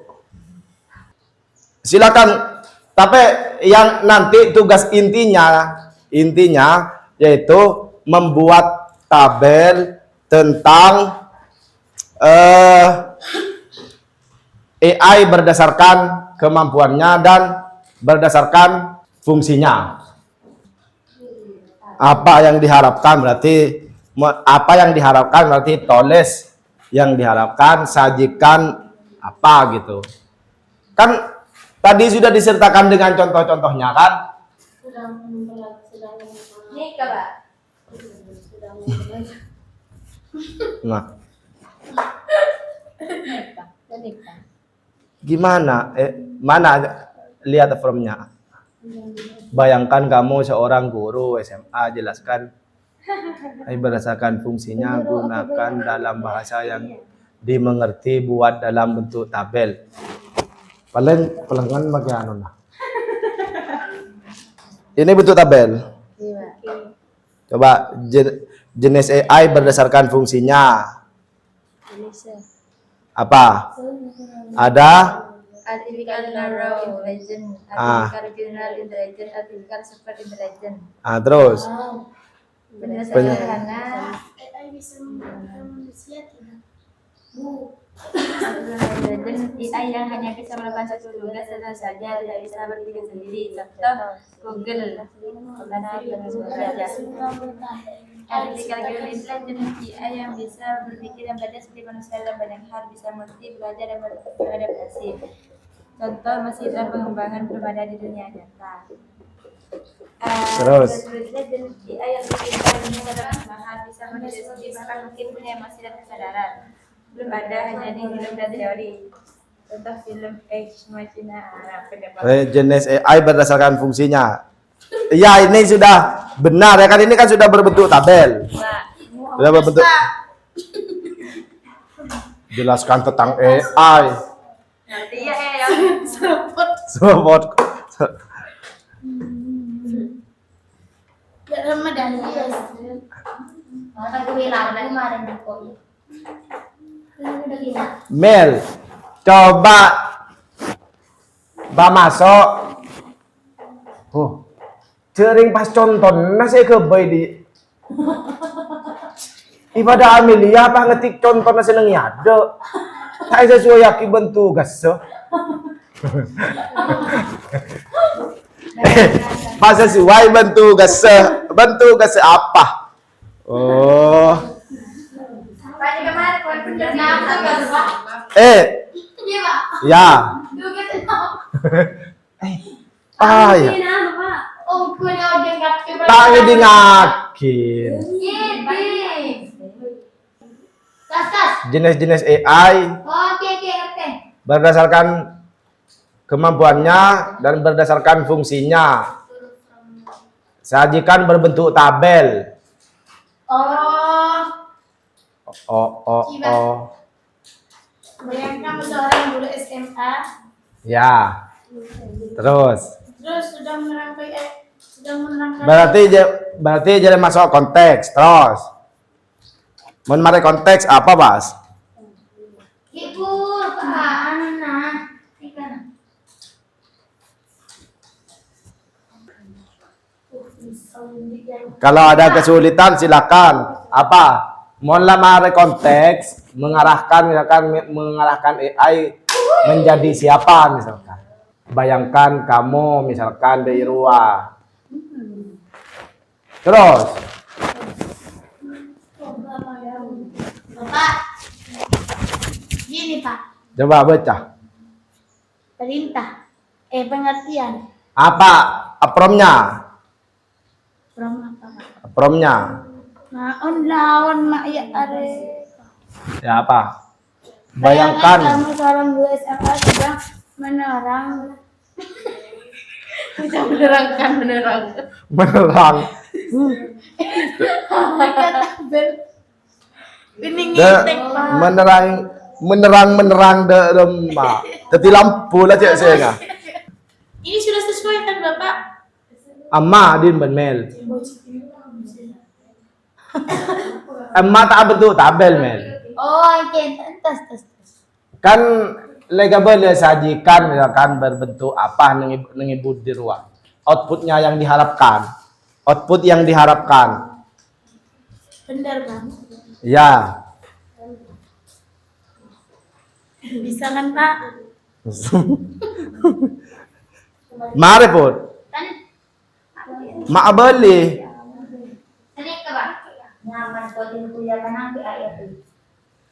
Silakan. Tapi yang nanti tugas intinya yaitu membuat tabel tentang AI berdasarkan kemampuannya dan berdasarkan fungsinya. Apa yang diharapkan berarti Apa yang diharapkan berarti tulis yang diharapkan, sajikan apa gitu. Kan tadi sudah disertakan dengan contoh-contohnya kan? Nih Kak. Nah. Gimana? Mana lihat formnya? Bayangkan kamu seorang guru SMA, jelaskan berdasarkan fungsinya, gunakan dalam bahasa yang dimengerti, buat dalam bentuk tabel. Paling pelanggan bagaimana lah. Ini bentuk tabel. Coba jenis AI berdasarkan fungsinya. Apa? Ada Artificial Narrow Intelligence, Artificial General Intelligence, Artificial Super Intelligence. Terus Sederhana, AI bisa membantu manusia tidak? Bu. AI yang hanya bisa melakukan satu tugas saja, tidak bisa berpikir sendiri. Contoh Google. Artificial Intelligence AI yang bisa berpikir dan belajar seperti manusia dalam banyak hal, bisa mengerti, belajar dan beradaptasi. Contoh masih dalam pengembangan, belum ada di dunia nyata. Terus AI yang berpikir dalam banyak hal, bisa mendeteksi, bahkan mungkin punya emosi dan kesadaran. Belum ada, hanya di film dan teori. Contoh film Ex Machina. jenis AI berdasarkan fungsinya. Ya, ini sudah benar ya kan, ini kan sudah berbentuk tabel. Sudah berbentuk. Jelaskan tentang AI. Nanti ya. Support. Gak Ramadan ya. Masa gue lagu kemarin kok. Mel, coba masuk. Cering pas conton nasi ke boy di ibadah Amelia apa ngetik conton nasi nengi ada. Saya sesuai yakin bentuk gas. Pas sesuai bentuk gas apa? Oh. Pak kemarin kau penjelasan Ya. Ya. Oh, punya udah nggak Tak ngedengakin. Tas. Jenis-jenis AI Oke, ngerti. berdasarkan kemampuannya dan berdasarkan fungsinya. Sajikan berbentuk tabel. Bayangkan seorang guru SMA. Ya. Terus Sudah menerangkan. berarti jadi masuk konteks. Terus mengenai konteks apa, Mas? Ibu, Ana. Kalau ada kesulitan silakan. Apa? Mohonlah mari konteks mengarahkan AI menjadi siapa misalkan. Bayangkan kamu misalkan di Irwa. Terus Bapak. Gini, Pak. coba baca. Perintah. Pengertian. Apa apromnya? From apa, Pak? Apromnya. Lawan mak ya are. Ya apa? Bayangkan Kamu seorang guru SMA sedang menerang. Tidak menerang. menerang Ini ngitek, Pak. menerang de mak. Teti lampu lah cek saya nggak. Ini sudah sesuai kan, Bapak? Amma din benmel. Amma tak bentuk tabel mel. Oh, oke. Tas. Kan legable sajikan misalkan berbentuk apa nengibut di ruang. Outputnya yang diharapkan. Output yang diharapkan. Benar, Bang. Ya. Bisa kan, Pak? Mari pun. Mak beli. Ini ke Pak. Nyaman Kalau di kuliah mana AI itu?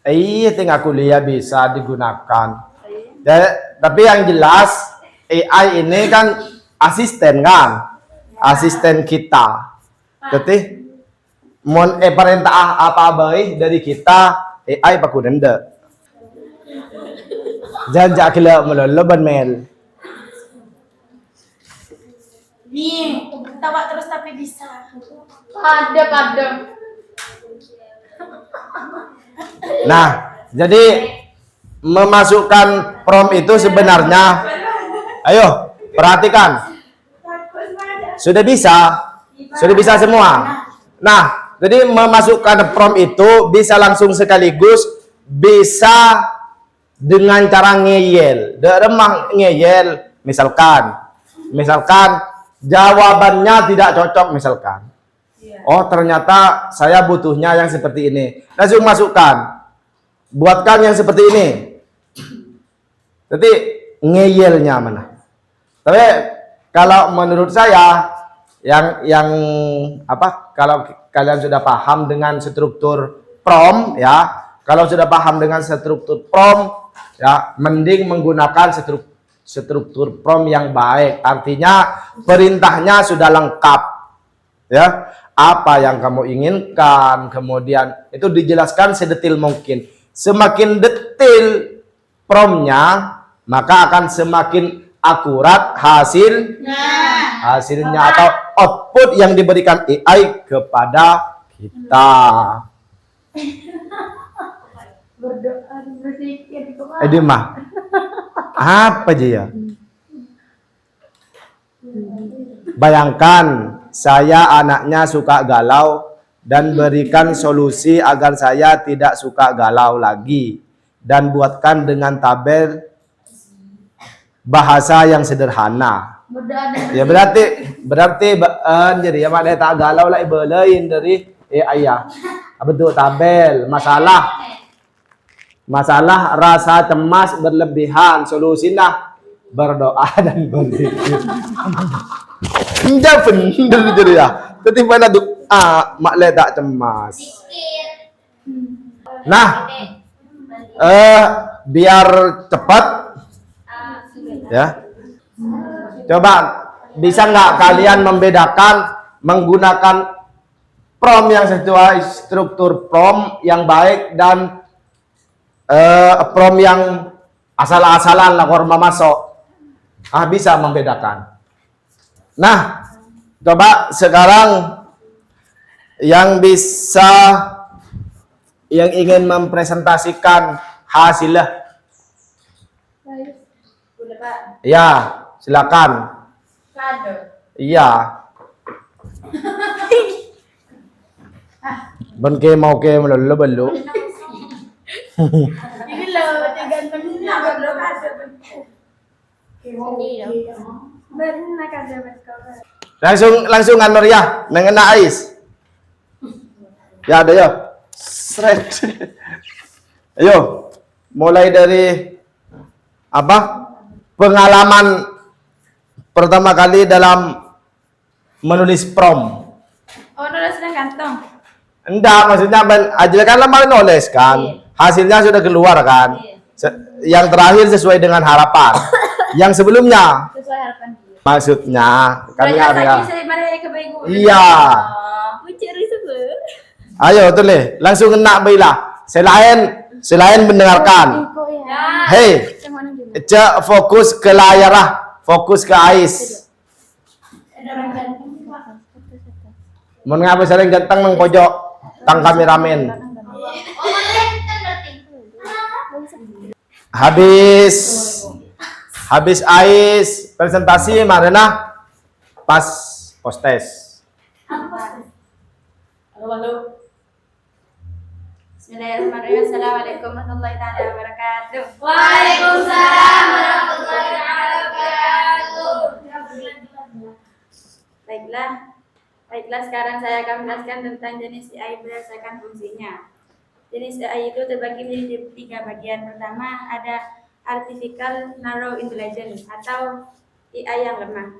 Iya, tinggal kuliah bisa digunakan. Tapi yang jelas AI ini kan asisten kan, asisten kita. Jadi mon perintah apa baik dari kita AI paku denda. Jangan kira melolo ban mel. Nih, ketawa terus tapi bisa. Ada. Nah, jadi memasukkan prompt itu sebenarnya, ayo perhatikan, sudah bisa semua. Nah, jadi memasukkan prompt itu bisa langsung sekaligus, bisa dengan cara ngeyel, remang ngeyel, misalkan jawabannya tidak cocok misalkan. Oh, ternyata saya butuhnya yang seperti ini. Langsung masukkan. Buatkan yang seperti ini. Jadi ngeyelnya mana? Tapi kalau menurut saya yang apa? Kalau kalian sudah paham dengan struktur prompt ya, kalau sudah paham dengan struktur prompt ya, mending menggunakan struktur prompt yang baik. Artinya perintahnya sudah lengkap. Ya, apa yang kamu inginkan, kemudian itu dijelaskan sedetil mungkin. Semakin detail promptnya, maka akan semakin akurat hasilnya atau output yang diberikan AI kepada kita. Berdoa, berzikir, Mah apa aja ya? Bayangkan saya anaknya suka galau dan berikan solusi agar saya tidak suka galau lagi, dan buatkan dengan tabel bahasa yang sederhana. Ya berarti jadi ya mak tak galau lah ibelain dari ayah. Bentuk tabel masalah rasa cemas berlebihan, solusinya berdoa dan berzikir. Enggak bener jadi ya. Tapi mana doa mak le tak cemas. Nah, biar cepat ya. Coba bisa nggak kalian membedakan menggunakan prompt yang sesuai struktur prompt yang baik dan prompt yang asal-asalan lah korma masuk. Bisa membedakan. Nah, coba sekarang yang ingin mempresentasikan hasilnya. Ya, silakan. Iya. Benke mau ke melulu belum? Ini loh, jangan benar belum ada. Langsung anur ya, nengena ais. Ya ada ya. Sret. Ayo, mulai dari apa? Pengalaman pertama kali dalam menulis prompt. Oh, nulis dengan kantong. Enggak, maksudnya aja kan lama nulis kan. Iya. Hasilnya sudah keluar kan. Yang terakhir sesuai dengan harapan. Yang sebelumnya Sesuai harapan dia. maksudnya kan ada. Iya. Ayo tuh le, langsung kena baiklah. Selain mendengarkan. Hei, fokus ke layar lah, fokus ke ais. Mengapa sering ganteng nang pojok tang kameramen. Habis ais presentasi marena pas postes. Halo. Bismillahirrahmanirrahim. Assalamualaikum warahmatullahi wabarakatuh. Waalaikumsalam warahmatullahi wabarakatuh. Baiklah, sekarang saya akan menjelaskan tentang jenis AI berdasarkan fungsinya. Jenis AI itu terbagi menjadi 3 bagian. Pertama, ada Artificial Narrow Intelligence atau AI yang lemah,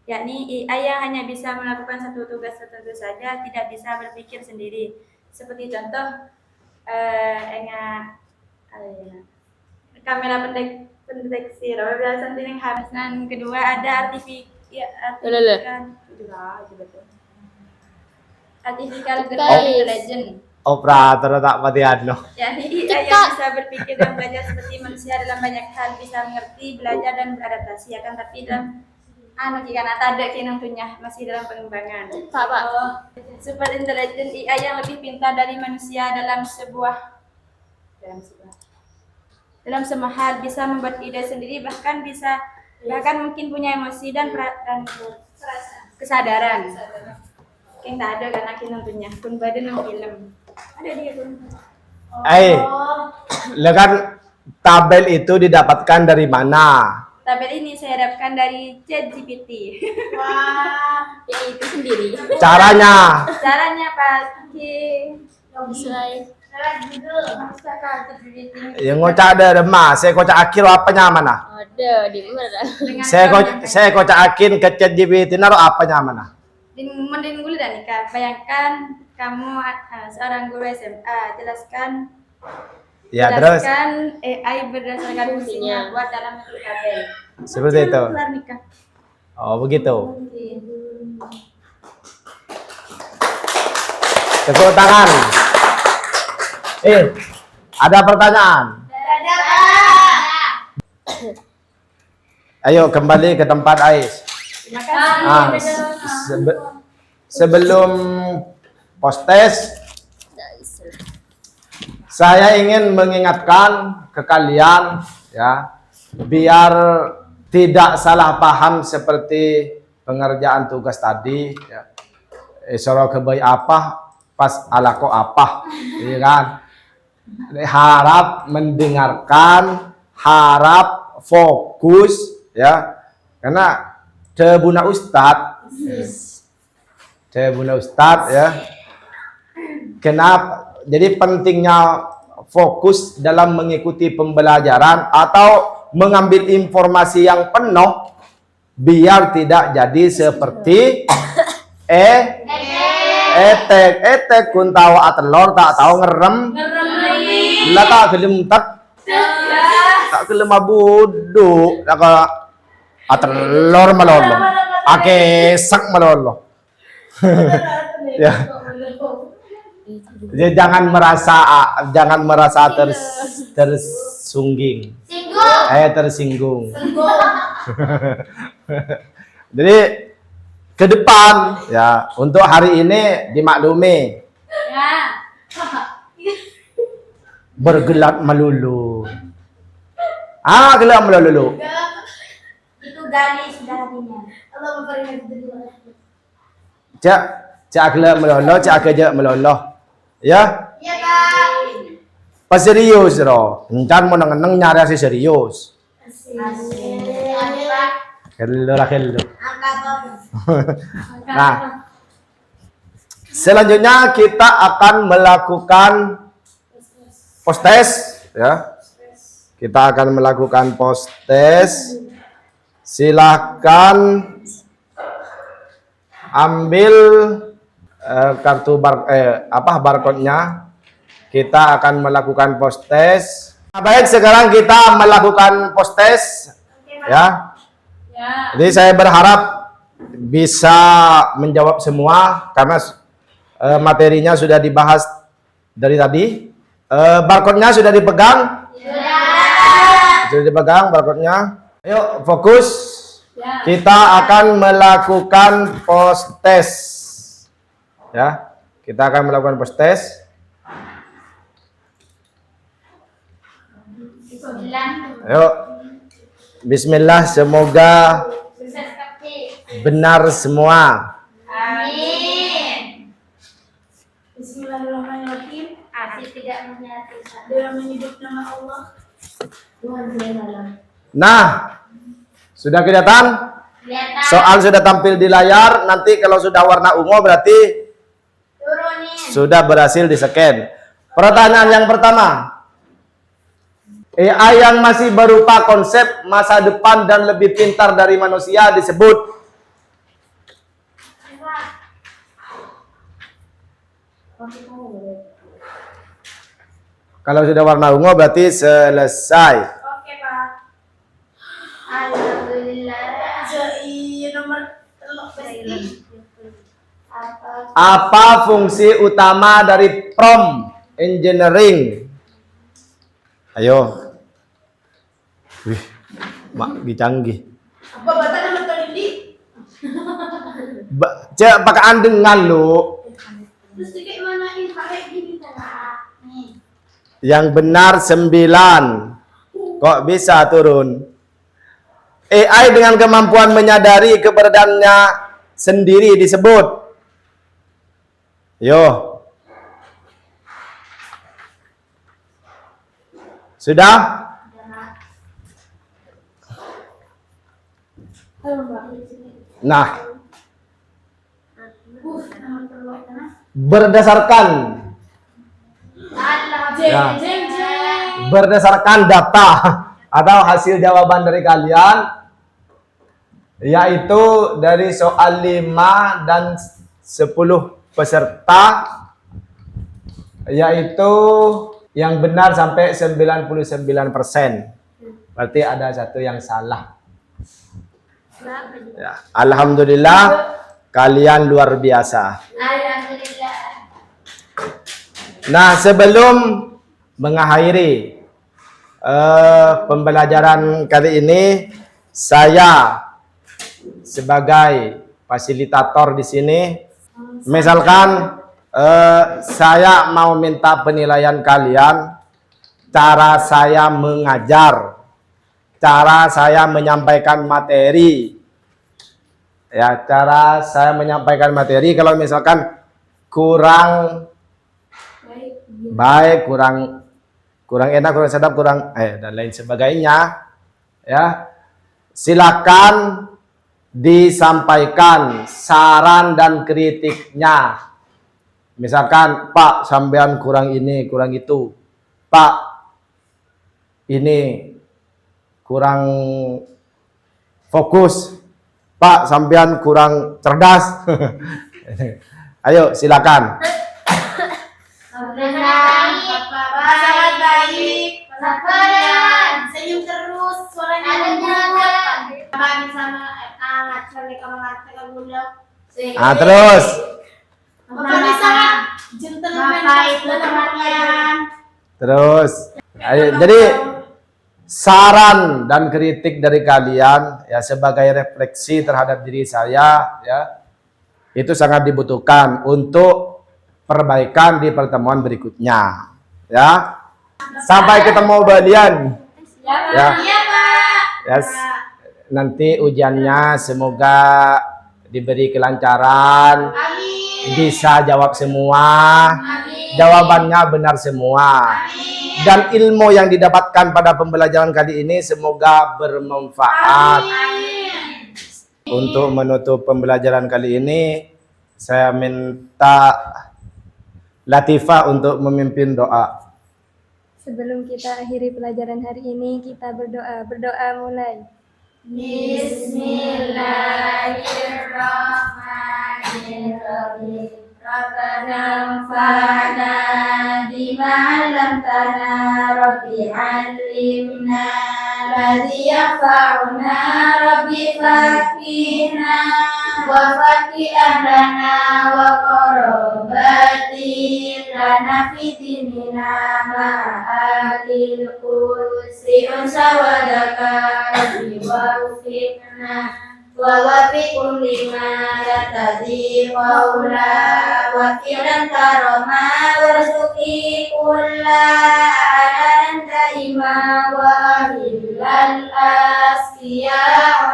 yakni AI yang hanya bisa melakukan satu tugas tertentu saja, tidak bisa berpikir sendiri. Seperti contoh kamera pendeteksi biasa yang habis. Dan kedua ada artificial general intelligence. Operator tak mati anu. yakni AI yang bisa berpikir dan belajar seperti manusia dalam banyak hal, bisa mengerti, belajar dan beradaptasi, akan tapi dalam jika ada tentunya masih dalam pengembangan. Super intelligent AI yang lebih pintar dari manusia dalam semua hal, bisa membuat ide sendiri, bahkan mungkin punya emosi dan kesadaran. Yang tak ada karena tentunya pun badan film. Ada dia pun. Lekan tabel itu didapatkan dari mana? Tabel ini saya dapatkan dari ChatGPT. Wah, Ya itu sendiri. Caranya? Caranya pakai Yang ngocak ada mas, saya kocak akhir apanya mana? Ada di mana? Saya kocak akhir ke ChatGPT naruh apanya mana? Mending dulu dan nikah. Bayangkan kamu seorang guru SMA, jelaskan Ya terus? AI berdasarkan fungsinya buat dalam bentuk tabel. Seperti itu. Kelar nikah. Oh begitu. Tepuk tangan. Ada pertanyaan? Ayo kembali ke tempat Ais. Terima kasih. Sebelum post-test, saya ingin mengingatkan ke kalian ya, biar tidak salah paham seperti pengerjaan tugas tadi ya. Soro kebaik apa pas alako apa, ya kan? Harap mendengarkan, harap fokus ya, karena Tebuna Ustadz ya. Kenapa? Jadi pentingnya fokus dalam mengikuti pembelajaran atau mengambil informasi yang penuh biar tidak jadi seperti etek kun tahu atelor tak tahu ngerem lah tak gelem tak gelem abudu lah atelor malolo akesak malolo. Ya. Jadi jangan merasa tersinggung. Tersinggung. Jadi ke depan ya, untuk hari ini dimaklumi. ya. Bergelat melulu. Gelap melulu. Itu garis sudah hatinya. Allah memperingati dulu. Cak gelap melulu, cak kerja melulu. Ya? Iya, Kak. Pas serius loh. Encan mau neng nyari si serius. Hello. Nah, selanjutnya kita akan melakukan post test ya. Kita akan melakukan post test. Silahkan ambil kartu barcode-nya. Kita akan melakukan post test. Baik, sekarang kita melakukan post test ya. Jadi saya berharap bisa menjawab semua karena materinya sudah dibahas dari tadi. Barcode-nya sudah dipegang? Sudah dipegang barcode-nya. Ayo fokus. Kita akan melakukan post test. Ya, kita akan melakukan post test. Ayo, Bismillah, semoga benar semua. Amin. Bismillahirrahmanirrahim. Asih tidak menyatukan. Dalam menyebut nama Allah. Tuhan yang alam. Nah, sudah kelihatan? Soal sudah tampil di layar. Nanti kalau sudah warna ungu berarti sudah berhasil di-scan. Pertanyaan yang pertama. AI yang masih berupa konsep masa depan dan lebih pintar dari manusia disebut Kalau sudah warna ungu berarti selesai. Oke, Pak. Alhamdulillah. Jadi nomor teluk besti. Apa fungsi utama dari prompt engineering? Ayo. Wih, mak dicanggih. Apa batas nomor tadi? Cek pakai dengan lu. Terus kayak mana ini pakai gini cara? Yang benar 9. Kok bisa turun? AI dengan kemampuan menyadari keberadaannya sendiri disebut. Yo. Sudah? Nah, berdasarkan Ya. berdasarkan data atau hasil jawaban dari kalian, yaitu dari soal 5 dan 10 peserta, yaitu yang benar sampai 99%. Berarti ada satu yang salah. Ya, alhamdulillah kalian luar biasa. Alhamdulillah. Nah, sebelum mengakhiri pembelajaran kali ini, saya sebagai fasilitator di sini, misalkan saya mau minta penilaian kalian, cara saya mengajar, cara saya menyampaikan materi, ya, cara saya menyampaikan materi. Kalau misalkan kurang baik, kurang enak, kurang sedap, dan lain sebagainya, ya, silakan disampaikan saran dan kritiknya. Misalkan, Pak, sampean kurang ini, kurang itu. Pak, ini kurang fokus. Pak, sampean kurang cerdas. Ayo, silakan. Sangat baik. Sabaran. Senyum terus. Suaranya lembut. Kami sama anak cari kamu mengatakan bunda. Terus. Kami sangat gentleman. Terus. Ayo, jadi saran dan kritik dari kalian, ya, sebagai refleksi terhadap diri saya, ya, itu sangat dibutuhkan untuk perbaikan di pertemuan berikutnya, ya. Sampai ketemu kalian, ya. Ya, nanti ujiannya semoga diberi kelancaran, bisa jawab semua, jawabannya benar semua, dan ilmu yang didapatkan pada pembelajaran kali ini semoga bermanfaat. Untuk menutup pembelajaran kali ini, saya minta Latifah untuk memimpin doa. Sebelum kita akhiri pelajaran hari ini, kita berdoa. Berdoa mulai. Bismillahirrahmanirrahim. Rabbana anfa'na bima 'allamtana, Rabbi 'allimna alladhi yanfa'una, Rabbi faqihna wa faqih ahlana wa qarabatin lana fi dinina ma'alil kursi unsa wa dakari wa ufikna wa wafiqum lima yatadi qawla wa fi'lan karama warzuqi kulla alan taima wa ahillal asqiya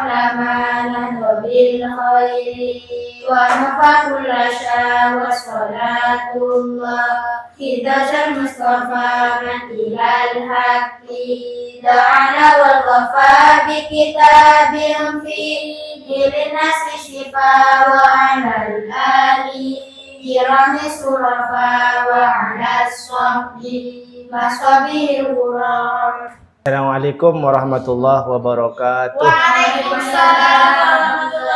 ulama bil khairi wa nafakul asya wa salatullah Hidayah Mustafa man ilal haqqi da'ana wal wafa bi kitabim fi nasi shifa wa alal ali kirami surafa wa ala sahbi masabi urar. Assalamualaikum warahmatullahi wabarakatuh. Waalaikumsalam warahmatullahi